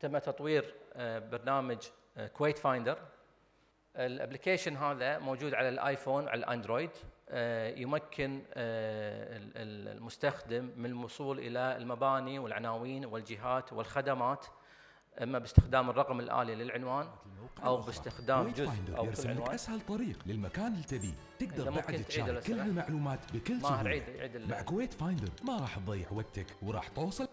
تم تطوير برنامج كويت فايندر. الابلكيشن هذا موجود على الايفون على الاندرويد، يمكن المستخدم من الوصول الى المباني والعناوين والجهات والخدمات، اما باستخدام الرقم الآلي للعنوان او باستخدام جزء او كل يرسم لك عنوان. اسهل طريق للمكان اللي تبيه، تقدر بعد تشارك كل هالمعلومات بكل ما سهوله. عيد مع كويت فايندر ما راح تضيع وقتك وراح توصل،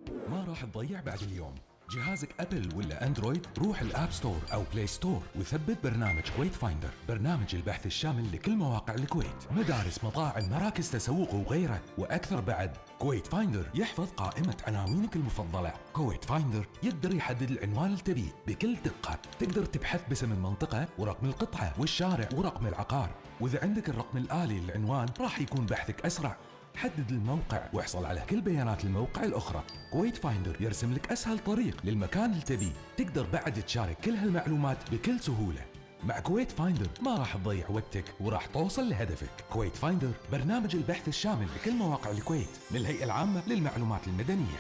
ما راح تضيع بعد اليوم. جهازك ابل ولا اندرويد، روح الاب ستور او بلاي ستور وثبت برنامج كويت فايندر، برنامج البحث الشامل لكل مواقع الكويت، مدارس، مطاعم، مراكز تسوق وغيره واكثر بعد. كويت فايندر يحفظ قائمة عناوينك المفضلة. كويت فايندر يقدر يحدد العنوان اللي تبيه بكل دقة، تقدر تبحث باسم المنطقة ورقم القطعة والشارع ورقم العقار، واذا عندك الرقم الآلي للعنوان راح يكون بحثك اسرع. حدد الموقع واحصل على كل بيانات الموقع الأخرى. كويت فايندر يرسم لك أسهل طريق للمكان اللي تبيه، تقدر بعد تشارك كل هالمعلومات بكل سهولة. مع كويت فايندر ما راح تضيع وقتك وراح توصل لهدفك. كويت فايندر برنامج البحث الشامل لكل مواقع الكويت من الهيئة العامة للمعلومات المدنية.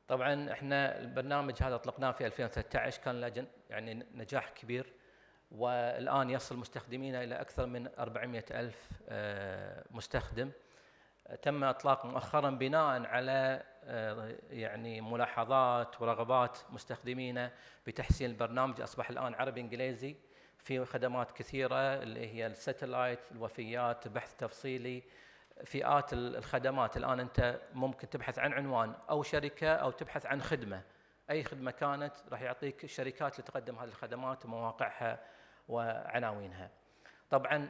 طبعا احنا البرنامج هذا اطلقناه في 2013، كان له يعني نجاح كبير، والآن يصل مستخدمينه إلى أكثر من 400 ألف مستخدم. تم إطلاق مؤخراً بناء على يعني ملاحظات ورغبات مستخدمينه بتحسين البرنامج. أصبح الآن عربي إنجليزي، في خدمات كثيرة اللي هي الساتلايت، الوفيات، البحث التفصيلي، فئات الخدمات. الآن أنت ممكن تبحث عن عنوان أو شركة أو تبحث عن خدمة، أي خدمة كانت راح يعطيك الشركات اللي تقدم هذه الخدمات ومواقعها وعناوينها. طبعا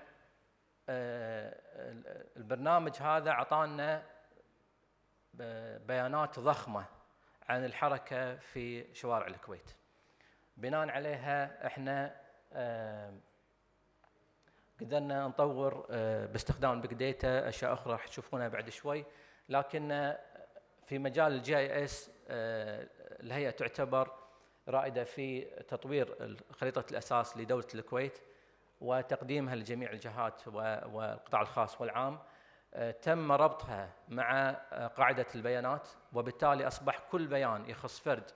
البرنامج هذا أعطانا بيانات ضخمة عن الحركة في شوارع الكويت. بناء عليها احنا قدرنا نطور باستخدام البيج داتا اشياء اخرى راح تشوفونها بعد شوي. لكن في مجال الجي اي اس الهيئة تعتبر رائدة في تطوير خريطة الأساس لدولة الكويت وتقديمها لجميع الجهات والقطاع الخاص والعام. تم ربطها مع قاعدة البيانات، وبالتالي أصبح كل بيان يخص فرد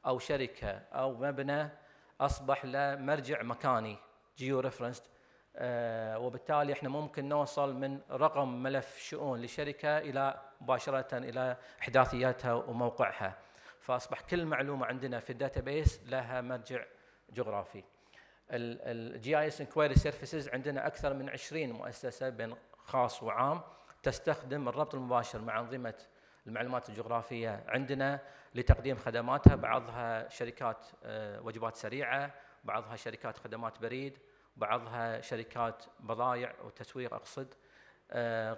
أو شركة أو مبنى أصبح له مرجع مكاني جيو ريفرنسد، وبالتالي احنا ممكن نوصل من رقم ملف شؤون لشركة إلى مباشرة إلى إحداثياتها وموقعها. فأصبح كل معلومة عندنا في الداتابيس لها مرجع جغرافي. الجي اي اس انكويري سيرفيسز عندنا اكثر من 20 مؤسسه بين خاص وعام تستخدم الربط المباشر مع انظمه المعلومات الجغرافيه عندنا لتقديم خدماتها، بعضها شركات وجبات سريعه، بعضها شركات خدمات بريد، بعضها شركات بضائع وتسويق اقصد،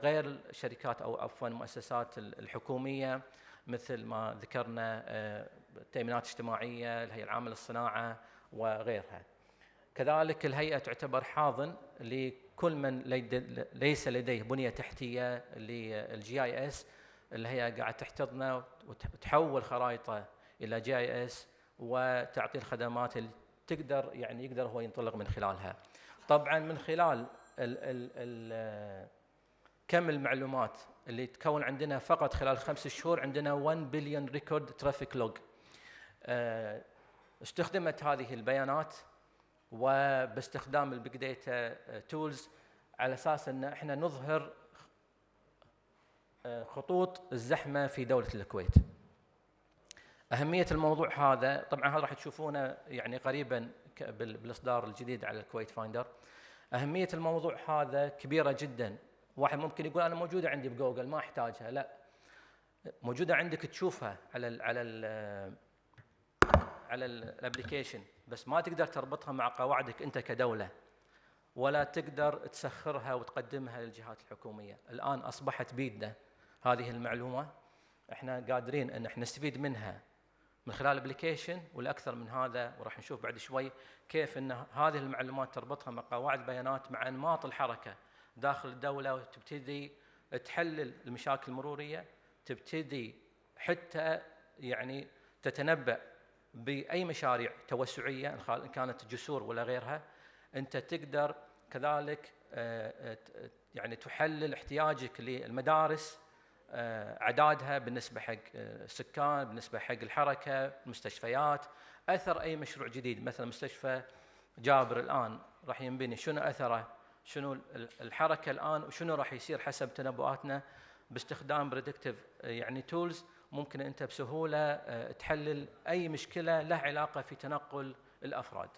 غير الشركات او عفوا المؤسسات الحكوميه مثل ما ذكرنا التامينات الاجتماعيه، الهيئه العامه للصناعه وغيرها. كذلك الهيئة تعتبر حاضن لكل من ليس لديه بنية تحتية للجي اي اس. الهيئة قاعد تحتضنه وتحول خرائطه إلى جي اي اس وتعطي الخدمات اللي يقدر هو ينطلق من خلالها. طبعا من خلال كم المعلومات اللي تكون عندنا فقط خلال 5 شهور عندنا 1 بليون ريكورد ترافيك لوج. استخدمت هذه البيانات وباستخدام البيج داتا تولز على اساس ان احنا نظهر خطوط الزحمه في دوله الكويت. اهميه الموضوع هذا طبعا هذا راح تشوفونه يعني قريبا بالاصدار الجديد على الكويت فايندر. اهميه الموضوع هذا كبيره جدا. واحد ممكن يقول انا موجوده عندي بجوجل ما احتاجها، لا، موجوده عندك تشوفها على الابلكيشن، بس ما تقدر تربطها مع قواعدك انت كدوله، ولا تقدر تسخرها وتقدمها للجهات الحكوميه. الان اصبحت بيدنا هذه المعلومه، احنا قادرين ان احنا نستفيد منها من خلال الابلكيشن، والاكثر من هذا وراح نشوف بعد شوي كيف ان هذه المعلومات تربطها مع قواعد بيانات مع انماط الحركه داخل الدوله، وتبتدي تحلل المشاكل المروريه، تبتدي حتى يعني تتنبأ بأي مشاريع توسعية إن كانت جسور ولا غيرها. أنت تقدر كذلك يعني تحلل احتياجك للمدارس اعدادها بالنسبه حق السكان، بالنسبه حق الحركه، المستشفيات، اثر اي مشروع جديد. مثلا مستشفى جابر الان راح ينبني، شنو اثره؟ شنو الحركه الان وشنو راح يصير حسب تنبؤاتنا باستخدام بريدكتيف يعني تولز. ممكن انت بسهوله تحلل اي مشكله لها علاقه في تنقل الافراد.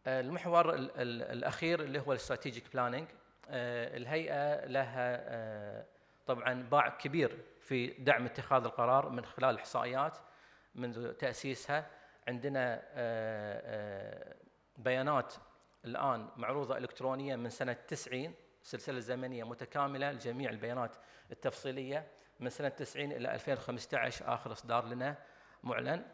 المحور الاخير اللي هو الاستراتيجيك بلاننج. الهيئه لها طبعا باع كبير في دعم اتخاذ القرار من خلال الاحصائيات منذ تاسيسها. عندنا بيانات الان معروضه الكترونيا من سنه 90، سلسله زمنيه متكامله لجميع البيانات التفصيليه من سنه 90 الى 2015 اخر اصدار لنا معلن.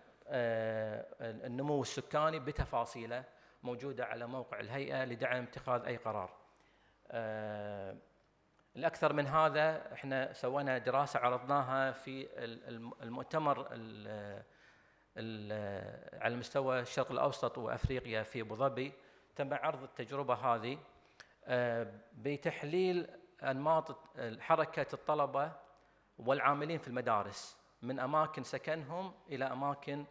النمو السكاني بتفاصيله موجوده على موقع الهيئه لدعم اتخاذ اي قرار. الأكثر من هذا، احنا سوينا دراسة عرضناها في المؤتمر على مستوى الشرق الأوسط وأفريقيا في أبو ظبي. تم عرض التجربة هذه بتحليل أنماط حركة الطلبة والعاملين في المدارس من أماكن سكنهم إلى أماكن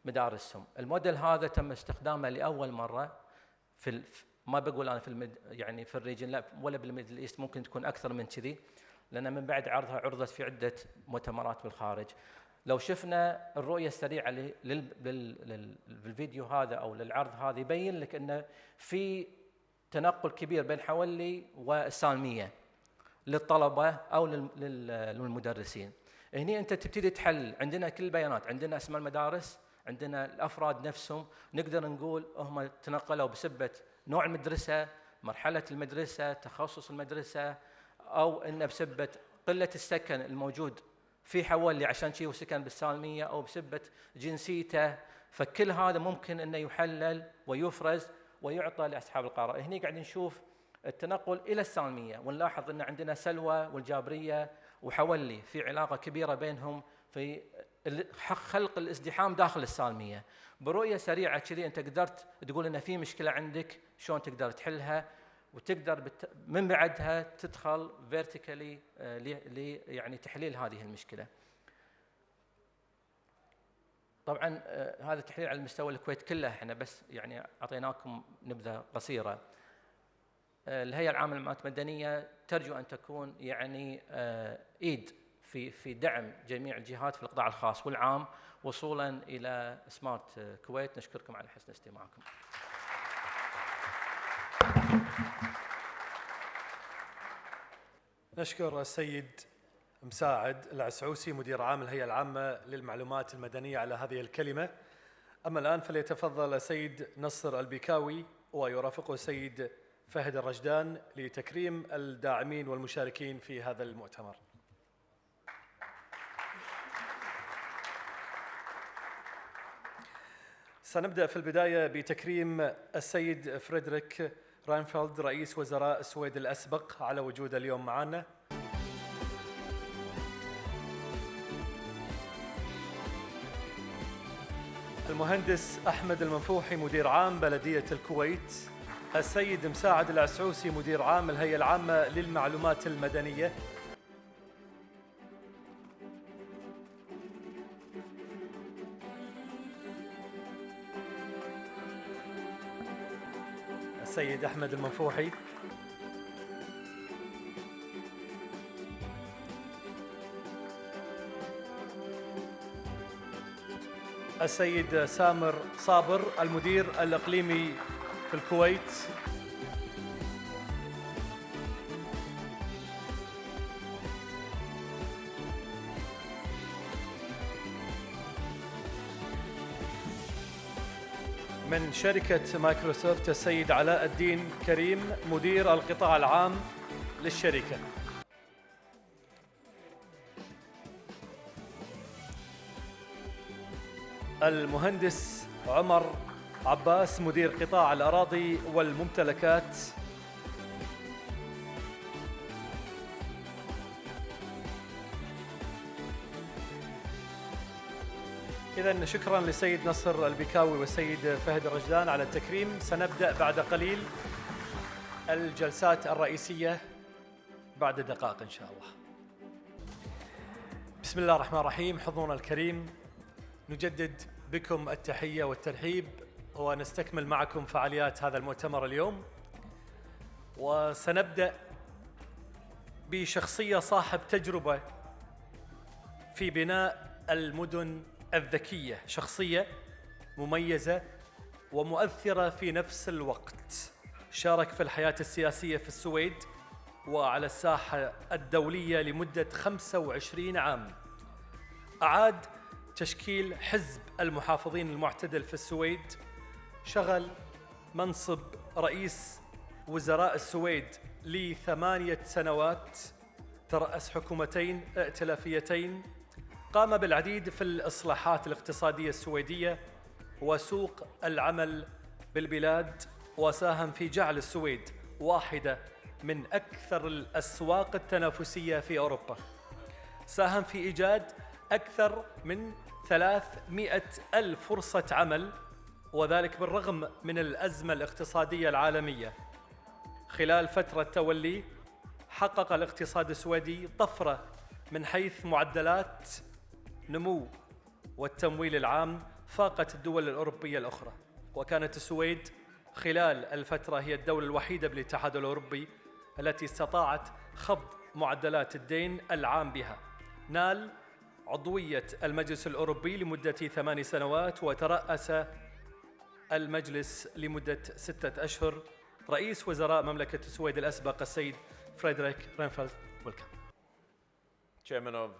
مدارسهم. الموديل هذا تم استخدامه لأول مرة في ما بقول انا يعني في الريجن لا ولا بالميدل ايست، ممكن تكون اكثر من كذي، لان من بعد عرضها عرضت في عده مؤتمرات بالخارج. لو شفنا الرؤيه السريعه بالفيديو هذا او للعرض هذا يبين لك انه في تنقل كبير بين حولي والسالميه للطلبه او للمدرسين. هني انت تبتدي تحلل، عندنا كل البيانات، عندنا اسماء المدارس، عندنا الافراد نفسهم، نقدر نقول هم تنقلوا بسبه نوع المدرسة، مرحلة المدرسة، تخصص المدرسة، أو إنه بسبة قلة السكن الموجود في حولي عشان شيء وسكن بالسالمية، أو بسبة جنسيته. فكل هذا ممكن إنه يحلل ويفرز ويعطى لأصحاب القرار. هني قاعد نشوف التنقل إلى السالمية، ونلاحظ إن عندنا سلوى والجابرية وحولي في علاقة كبيرة بينهم في خلق الازدحام داخل السالمية. برؤية سريعة كذي أنت قدرت تقول إن في مشكلة عندك، شلون تقدر تحلها، وتقدر من بعدها تدخل فيرتيكالي يعني تحليل هذه المشكلة. طبعا هذا التحليل على مستوى الكويت كله، احنا بس يعني أعطيناكم نبذة قصيرة. الهيئة العامة للمعلومات المدنية ترجو أن تكون يعني إيد في دعم جميع الجهات في القطاع الخاص والعام وصولا إلى سمارت كويت. نشكركم على حسن استماعكم. نشكر السيد مساعد العسعوسي مدير عام الهيئة العامة للمعلومات المدنية على هذه الكلمة. أما الآن فليتفضل السيد نصر البيكاوي ويرافقه السيد فهد الرجدان لتكريم الداعمين والمشاركين في هذا المؤتمر. سنبدأ في البداية بتكريم السيد فريدريك راينفيلد رئيس وزراء السويد الأسبق على وجوده اليوم معنا. المهندس أحمد المنفوحي مدير عام بلدية الكويت. السيد مساعد العسعوسي مدير عام الهيئة العامة للمعلومات المدنية. السيد أحمد المنفوحي. السيد سامر صابر المدير الإقليمي في الكويت. من شركة مايكروسوفت السيد علاء الدين كريم مدير القطاع العام للشركة. المهندس عمر عباس مدير قطاع الأراضي والممتلكات. إذن شكرا للسيد نصر البيكاوي والسيد فهد الرجدان على التكريم. سنبدأ بعد قليل الجلسات الرئيسية بعد دقائق إن شاء الله. بسم الله الرحمن الرحيم. حضورنا الكريم، نجدد بكم التحية والترحيب ونستكمل معكم فعاليات هذا المؤتمر اليوم، وسنبدأ بشخصية صاحب تجربة في بناء المدن الذكية، شخصية مميزة ومؤثرة في نفس الوقت. شارك في الحياة السياسية في السويد وعلى الساحة الدولية لمدة 25 عام. أعاد تشكيل حزب المحافظين المعتدل في السويد. شغل منصب رئيس وزراء السويد ل8 سنوات. ترأس حكومتين ائتلافيتين. قام بالعديد في الإصلاحات الاقتصادية السويدية وسوق العمل بالبلاد، وساهم في جعل السويد واحدة من أكثر الأسواق التنافسية في أوروبا. ساهم في إيجاد أكثر من 300,000 فرصة عمل، وذلك بالرغم من الأزمة الاقتصادية العالمية. خلال فترة توليه حقق الاقتصاد السويدي طفرة من حيث معدلات نمو، والتمويل العام فاقت الدول الأوروبية الأخرى، وكانت السويد خلال الفترة هي الدولة الوحيدة بالاتحاد الأوروبي التي استطاعت خفض معدلات الدين العام بها. نال عضوية المجلس الأوروبي لمدة 8 سنوات، وترأس المجلس لمدة 6 أشهر. رئيس وزراء مملكة السويد الأسبق السيد فريدريك رينفيلد. Welcome. Chairman of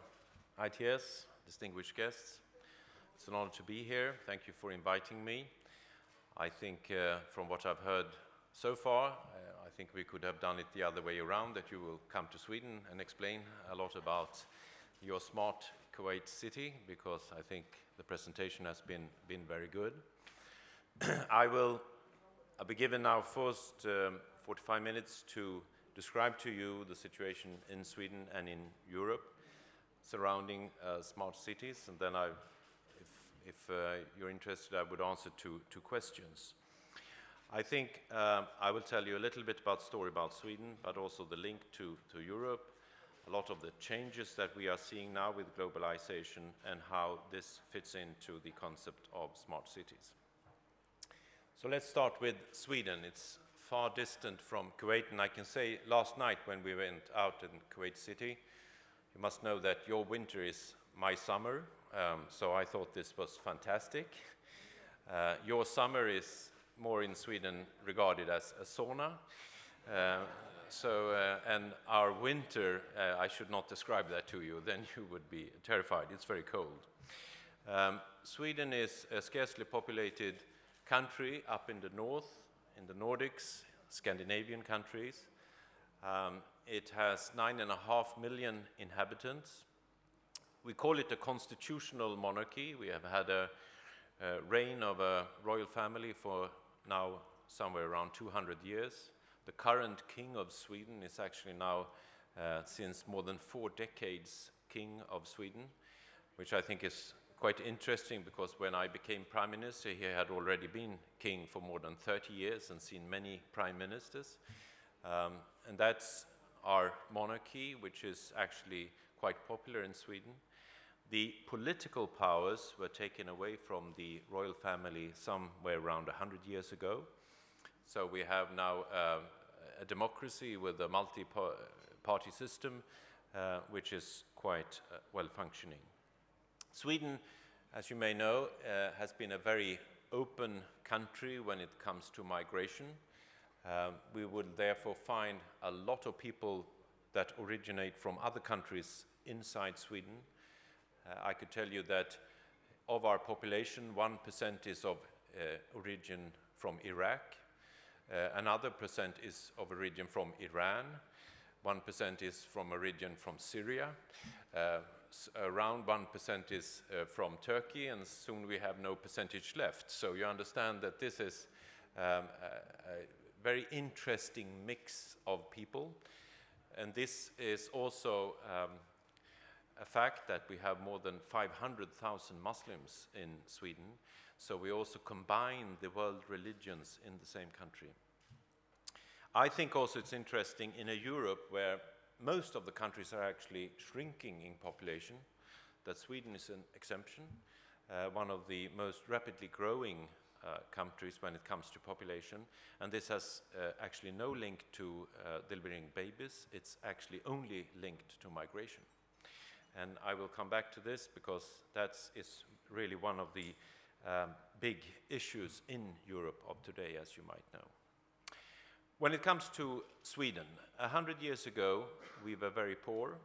ITS, distinguished guests, it's an honor to be here. Thank you for inviting me. I think from what I've heard so far, I think we could have done it the other way around, that you will come to Sweden and explain a lot about your smart Kuwait city, because I think the presentation has been very good. I'll be given now first 45 minutes to describe to you the situation in Sweden and in Europe surrounding smart cities, and then if you're interested, I would answer two questions. I think I will tell you a little bit about story about Sweden, but also the link to Europe, a lot of the changes that we are seeing now with globalization and how this fits into the concept of smart cities. So let's start with Sweden. It's far distant from Kuwait, and I can say last night when we went out in Kuwait City, you must know that your winter is my summer, so I thought this was fantastic. Your summer is more in Sweden regarded as a sauna. And our winter, I should not describe that to you, then you would be terrified. It's very cold. Sweden is a scarcely populated country up in the north, in the Nordics, Scandinavian countries. It has 9.5 million inhabitants. We call it a constitutional monarchy. We have had a reign of a royal family for now somewhere around 200 years. The current king of Sweden is actually now, since more than 4 decades, king of Sweden, which I think is quite interesting, because when I became prime minister, he had already been king for more than 30 years and seen many prime ministers. And that's our monarchy, which is actually quite popular in Sweden. The political powers were taken away from the royal family somewhere around 100 years ago. So we have now a democracy with a multi-party system, which is quite well functioning. Sweden, as you may know, has been a very open country when it comes to migration. We would therefore find a lot of people that originate from other countries inside Sweden. I could tell you that of our population, 1% is of origin from Iraq, another percent is of origin from Iran, 1% is from origin from Syria, around 1% is from Turkey, and soon we have no percentage left. So you understand that this is a very interesting mix of people, and this is also a fact that we have more than 500,000 Muslims in Sweden, so we also combine the world religions in the same country. I think also it's interesting in a Europe where most of the countries are actually shrinking in population, that Sweden is an exemption, one of the most rapidly growing countries when it comes to population, and this has actually no link to delivering babies, it's actually only linked to migration. And I will come back to this because that is really one of the big issues in Europe of today, as you might know. When it comes to Sweden, 100 years ago, we were very poor.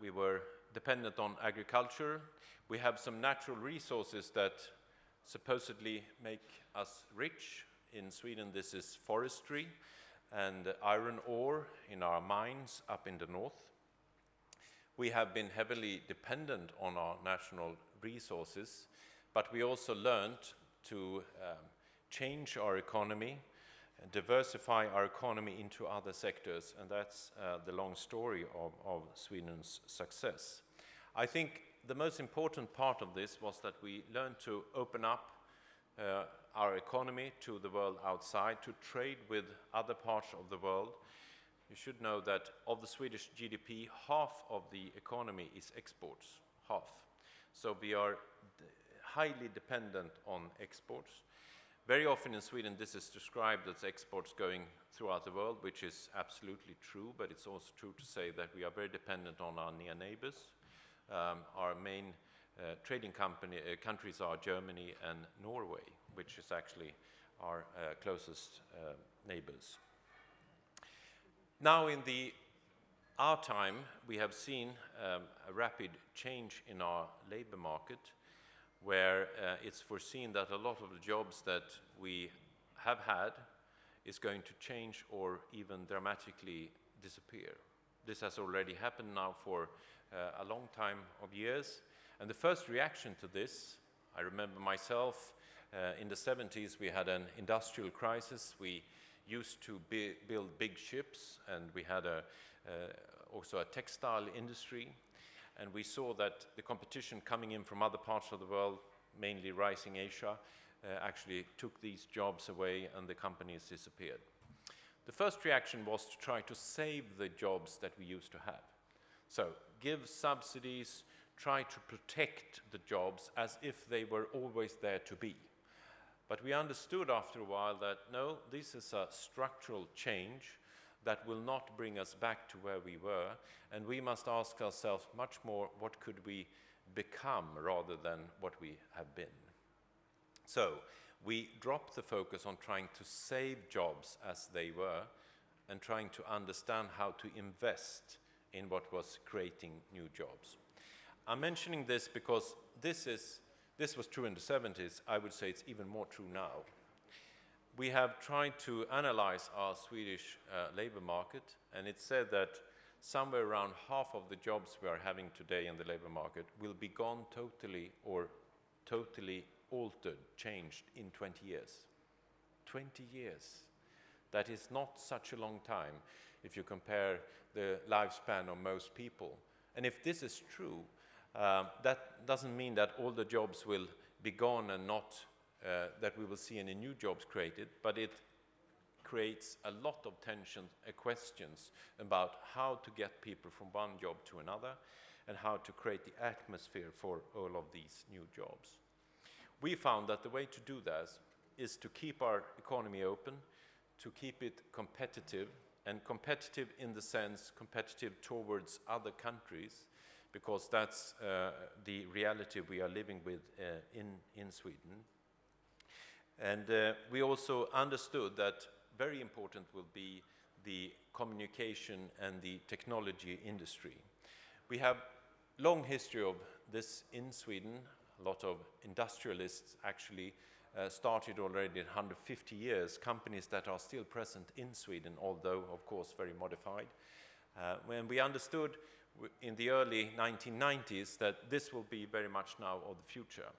We were dependent on agriculture. We have some natural resources that supposedly make us rich. In Sweden, this is forestry and iron ore in our mines up in the north. We have been heavily dependent on our national resources, but we also learned to change our economy and diversify our economy into other sectors, and that's the long story of Sweden's success. I think the most important part of this was that we learned to open up our economy to the world outside, to trade with other parts of the world. You should know that of the Swedish GDP, half of the economy is exports, half. So we are highly dependent on exports. Very often in Sweden, this is described as exports going throughout the world, which is absolutely true, but it's also true to say that we are very dependent on our near neighbors. Our main trading countries are Germany and Norway, which is actually our closest neighbors. Now in our time, we have seen a rapid change in our labor market, where it's foreseen that a lot of the jobs that we have had is going to change or even dramatically disappear. This has already happened now for a long time of years, and the first reaction to this, I remember myself, in the 70s we had an industrial crisis. We used to build big ships, and we had also a textile industry, and we saw that the competition coming in from other parts of the world, mainly rising Asia, actually took these jobs away and the companies disappeared. The first reaction was to try to save the jobs that we used to have. So give subsidies, try to protect the jobs as if they were always there to be. But we understood after a while that no, this is a structural change that will not bring us back to where we were, and we must ask ourselves much more, what could we become rather than what we have been? So we dropped the focus on trying to save jobs as they were and trying to understand how to invest in what was creating new jobs. I'm mentioning this because this was true in the 70s. I would say it's even more true now. We have tried to analyze our Swedish labor market, and it said that somewhere around half of the jobs we are having today in the labor market will be gone totally or totally altered, changed in 20 years. 20 years. That is not such a long time if you compare the lifespan of most people. And if this is true, that doesn't mean that all the jobs will be gone and not that we will see any new jobs created, but it creates a lot of tension and questions about how to get people from one job to another and how to create the atmosphere for all of these new jobs. We found that the way to do that is to keep our economy open, to keep it competitive, and competitive in the sense competitive towards other countries, because that's the reality we are living with in Sweden. And we also understood that very important will be the communication and the technology industry. We have long history of this in Sweden. A lot of industrialists actually started already in 150 years, companies that are still present in Sweden, although of course very modified. When we understood in the early 1990s that this will be very much now of the future.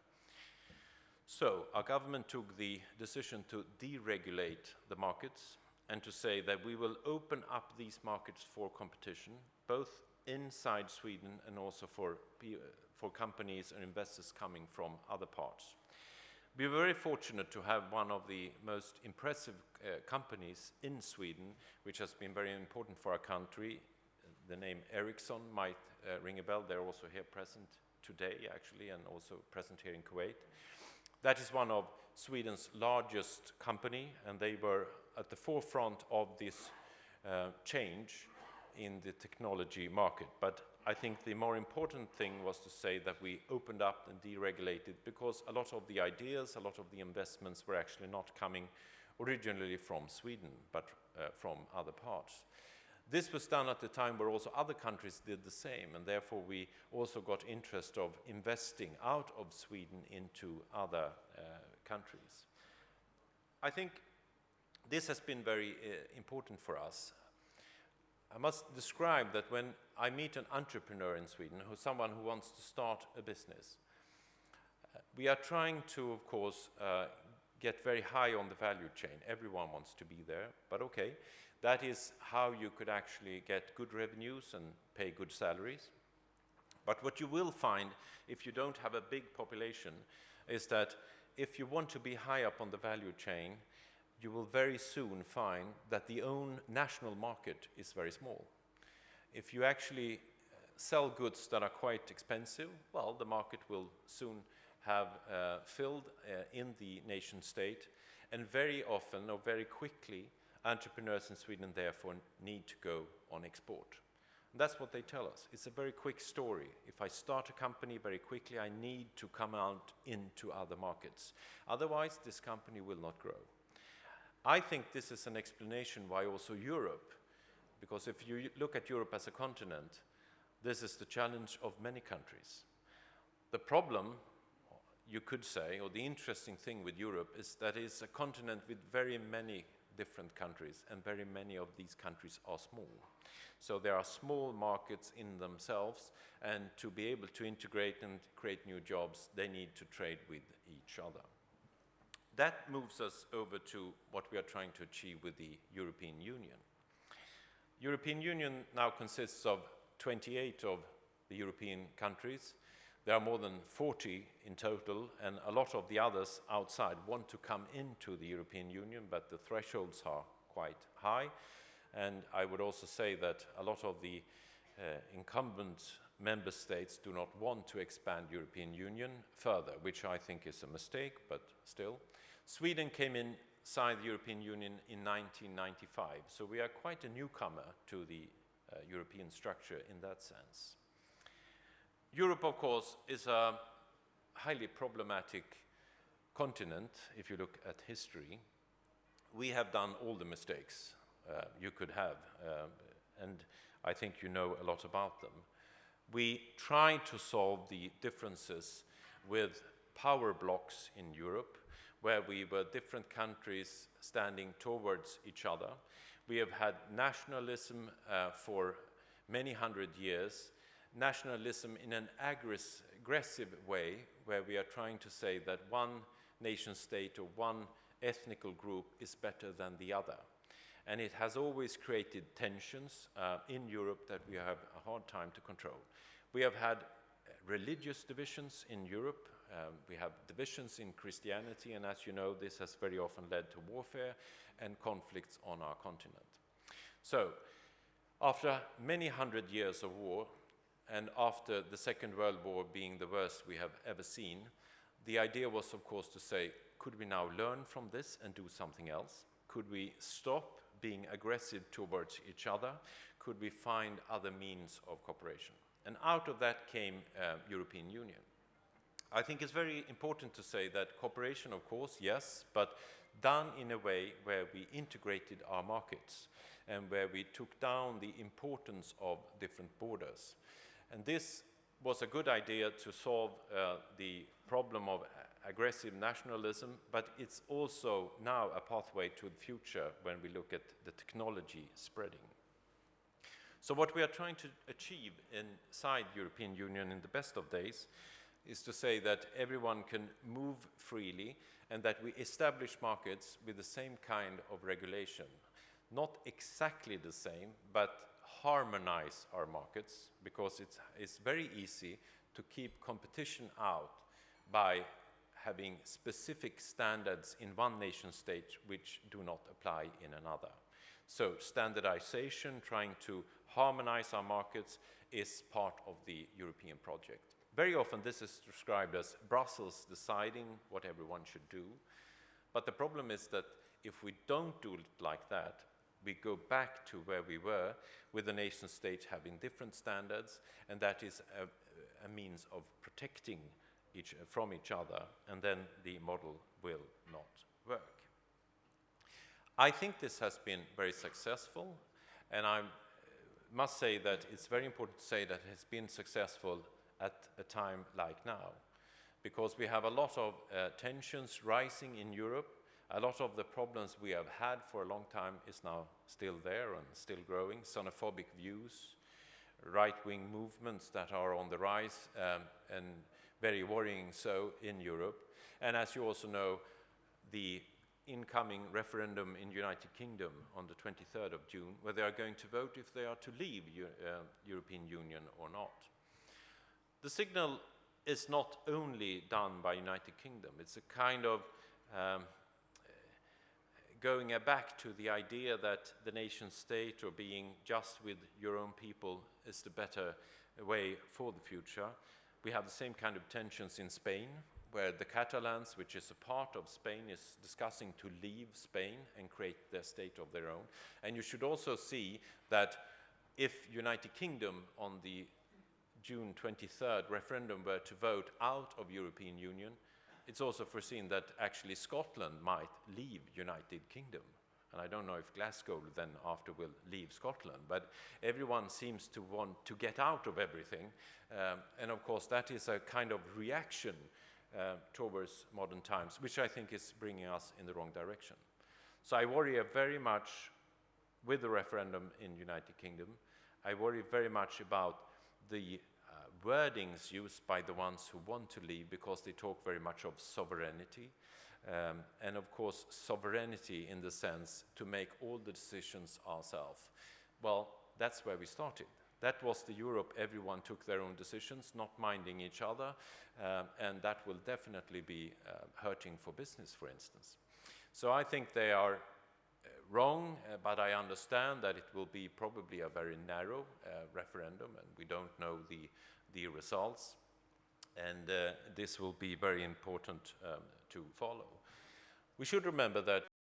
So our government took the decision to deregulate the markets and to say that we will open up these markets for competition, both inside Sweden and also for companies and investors coming from other parts. We were very fortunate to have one of the most impressive companies in Sweden, which has been very important for our country, the name Ericsson might ring a bell. They're also here present today, actually, and also present here in Kuwait. That is one of Sweden's largest company, and they were at the forefront of this change in the technology market. But I think the more important thing was to say that we opened up and deregulated, because a lot of the ideas, a lot of the investments were actually not coming originally from Sweden, but from other parts. This was done at the time where also other countries did the same, and therefore we also got interest of investing out of Sweden into other countries. I think this has been very important for us. I must describe that when I meet an entrepreneur in Sweden, someone who wants to start a business, we are trying to, of course, get very high on the value chain. Everyone wants to be there, but okay, that is how you could actually get good revenues and pay good salaries. But what you will find if you don't have a big population is that if you want to be high up on the value chain, you will very soon find that the own national market is very small. If you actually sell goods that are quite expensive, well, the market will soon have filled in the nation state, and very often or very quickly entrepreneurs in Sweden therefore need to go on export. And that's what they tell us. It's a very quick story. If I start a company very quickly, I need to come out into other markets. Otherwise, this company will not grow. I think this is an explanation why also Europe, because if you look at Europe as a continent, this is the challenge of many countries. The problem, you could say, or the interesting thing with Europe is that it's a continent with very many different countries, and very many of these countries are small. So there are small markets in themselves, and to be able to integrate and create new jobs, they need to trade with each other. That moves us over to what we are trying to achieve with the European Union. European Union now consists of 28 of the European countries. There are more than 40 in total, and a lot of the others outside want to come into the European Union, but the thresholds are quite high. And I would also say that a lot of the incumbent member states do not want to expand European Union further, which I think is a mistake, but still. Sweden came inside the European Union in 1995, so we are quite a newcomer to the European structure in that sense. Europe, of course, is a highly problematic continent if you look at history. We have done all the mistakes you could have, and I think you know a lot about them. We tried to solve the differences with power blocks in Europe, where we were different countries standing towards each other. We have had nationalism for many hundred years, nationalism in an aggressive way, where we are trying to say that one nation state or one ethnical group is better than the other. And it has always created tensions in Europe that we have a hard time to control. We have had religious divisions in Europe. We have divisions in Christianity, and as you know, this has very often led to warfare and conflicts on our continent. So, after many hundred years of war, and after the Second World War being the worst we have ever seen, the idea was, of course, to say, could we now learn from this and do something else? Could we stop being aggressive towards each other? Could we find other means of cooperation? And out of that came European Union. I think it's very important to say that cooperation, of course, yes, but done in a way where we integrated our markets and where we took down the importance of different borders. And this was a good idea to solve the problem of aggressive nationalism, but it's also now a pathway to the future when we look at the technology spreading. So what we are trying to achieve inside European Union in the best of days is to say that everyone can move freely and that we establish markets with the same kind of regulation. Not exactly the same, but harmonize our markets, because it's very easy to keep competition out by having specific standards in one nation state which do not apply in another. So standardization, trying to harmonize our markets, is part of the European project. Very often this is described as Brussels deciding what everyone should do. But the problem is that if we don't do it like that, we go back to where we were, with the nation states having different standards, and that is a means of protecting from each other, and then the model will not work. I think this has been very successful, and I must say that it's very important to say that it has been successful at a time like now, because we have a lot of tensions rising in Europe. A lot of the problems we have had for a long time is now still there and still growing. Xenophobic views, right-wing movements that are on the rise, and very worrying so in Europe. And as you also know, the incoming referendum in United Kingdom on the 23rd of June, where they are going to vote if they are to leave European Union or not. The signal is not only done by United Kingdom. It's a kind of going back to the idea that the nation state, or being just with your own people, is the better way for the future. We have the same kind of tensions in Spain, where the Catalans, which is a part of Spain, is discussing to leave Spain and create their state of their own. And you should also see that if United Kingdom on the June 23rd referendum were to vote out of European Union, it's also foreseen that actually Scotland might leave United Kingdom. And I don't know if Glasgow then after will leave Scotland, but everyone seems to want to get out of everything. And of course that is a kind of reaction towards modern times, which I think is bringing us in the wrong direction. So I worry very much with the referendum in United Kingdom. I worry very much about the wordings used by the ones who want to leave, because they talk very much of sovereignty. And of course, sovereignty in the sense to make all the decisions ourselves. Well, that's where we started. That was the Europe, everyone took their own decisions, not minding each other, and that will definitely be hurting for business, for instance. So I think they are wrong, but I understand that it will be probably a very narrow referendum, and we don't know the results. And this will be very important to follow. We should remember that